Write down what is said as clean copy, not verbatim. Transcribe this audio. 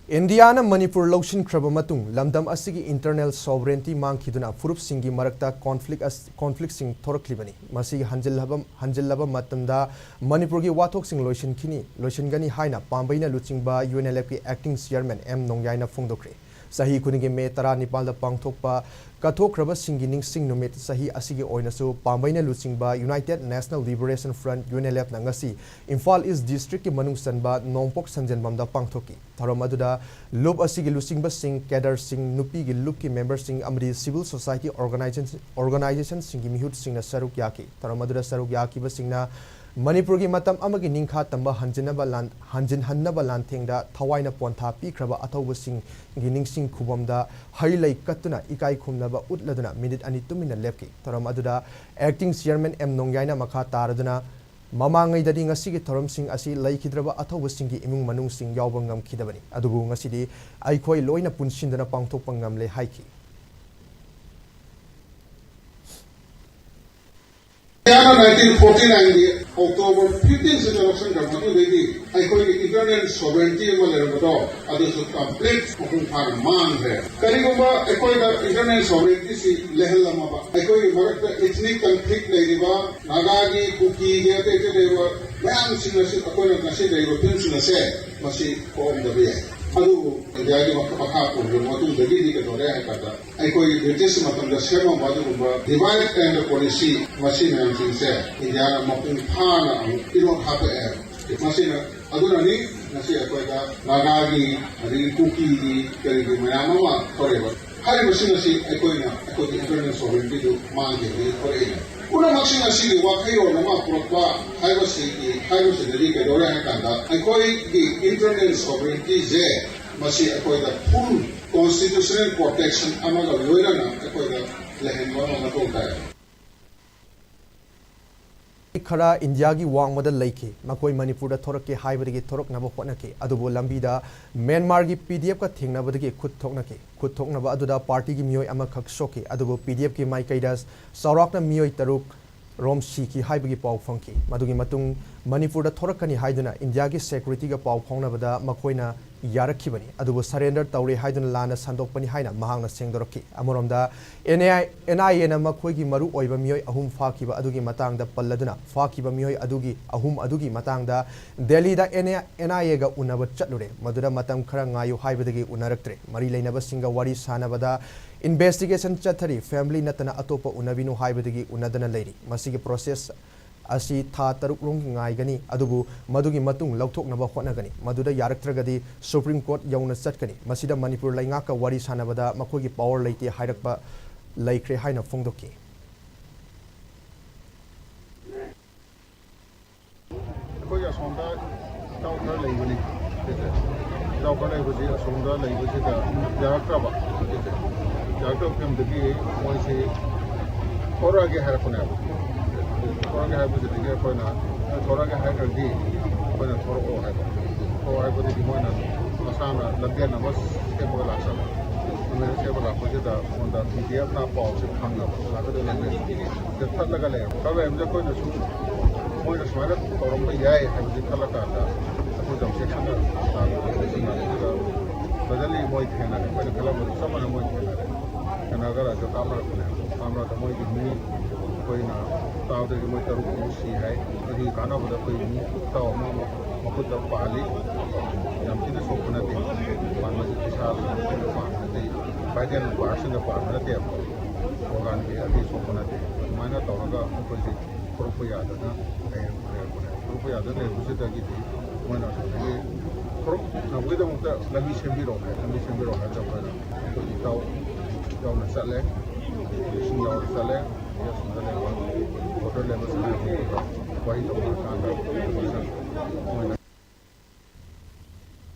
India na Manipur loshin kraba matung lamdam asigi internal sovereignty mangkhiduna furup singgi marakta conflict sing thokliba ni masigi hanjilhallaba matamda Manipur gi wathok sing loisin gani haina pambei na luchingba UNLF ki acting chairman M Nongyai na fongdrakli sahi kuningi me 19 da pangthokpa kathokraba singgi ningsing numit sahi asigi oinasu pambei na luchingba United National Liberation Front UNLF na ngasi Imphal East District ki manung sanba nongpok sanjanbamda pangthoki tharom aduda loop asigi luchingba sing cadre sing nupi gi loop ki member sing amri civil society organization singi mihut sing na saruk yaki tharom aduda saruk yaki ba singna Manipur gi matam amagi ningkha tamba hanjinhallaba lanthengda thawaina pontha pikraba athoba sing gi ningsing khubamda hailai katuna ikai khumnaba utladuna minute ani tumina lepki tharom aduda acting chairman M Nongyai na makha taraduna mamangai dadi ngasigi thorom sing asi laikhidraba athoba singi imung manung sing yawba ngamkhidabani adubu ngasidi aikhoi loina punsindana pangthokpa ngamle haiki Yana 1949 October 15th election government lady I call it internal sovereignty level adu complete for man hai kariguma I call it internal sovereignty si lehallama ba I call it marakta ethnic conflict leiba nagagi kuki gete deva mayam sinasi I call it nasi deva pinsinase masi ko ndabe adu jadi makha ko matu dagi ni ke dore hai kada I call it British matam da sema badu divide and policy machine and things India mapung thana iro hape machine aduna ni nasi akoida nagagi ari kuki di kari mayama ma koreba hari machine si akoina akoi internal sovereignty do mange ni korega una machine si wakayo nama protwa haiba se dari ke dore kanda akoi di internal sovereignty je masi akoida full constitutional protection amaga loirana akoida lehenwa ma to kaya khara India gi wangmada leike makoi Manipur da thorake haibadagi thoroknaba hotnake adubo lambida Myanmar gi PDF ka thengnabadagi khut thoknaba aduda party gi miyoi ama khak soke adubo PDF ki mai kaidas saurakna miyoi taruk rom siki haibagi pau phangki madugi matung Manipur da thorakani haiduna India gi security ga pau phongnabada makoina yarakibani adubo surrender tawre haiduna lana sandokpani haina mahangna sengdoraki amoromda NIA na makoi gi maru oiba miyoi ahum fakiba adugi matangda palladuna fakiba miyoi adugi matangda Delhi da NIA ga unaba chatlure madura matam khara ngayu haibadagi unaraktre mari leinaba singa wari sanabada investigation chathari family natana atopa unabinu haibadagi unadana leiri masigi process asi tha taruk rong ngaigani adubu madugi matung lauthoknaba hotnagani maduda yaraktragadi supreme court yauna chatkani masida Manipur laingaka wari sanabada makogi power leite hairakba laikre haina fongdoki koya sonda tawkar leibani tawkar leibani sonda leibani da yaraktraba yaraktraba kamdagi moise orage harakuna Orang yang bersih dia pernah orang yang hadir di pernah orang hadir di mana masalah lebih nama siapa laksa mereka siapa laksa kita onda dia nak bawa sekarang lalu dia lebih tetap lagi leh kalau macam kau nak suruh mau nak semangat orang berjaya hadir di kalau kata aku jam sekarang kita badali mau ikhena pada kalau sama mau ikhena karena agar ada kamera tu mau ini कोई ना ताऊ दे कोई तरु सी है अभी काना बदा कोई ताऊ मा खुद पाली जमचिन सोपना दे मान में विशाल पाना दे बाजन भाषण द पाना दे ओगान के अभी सोपना दे माना ताऊ का कोई प्रूफ याद ना प्रूफ याद ने उसे तक की माना ये प्रूफ ना वो तो मुझे लगी सेंबी रो है जब कोई ताऊ ना चले सिंगार चले Yes, hotel level,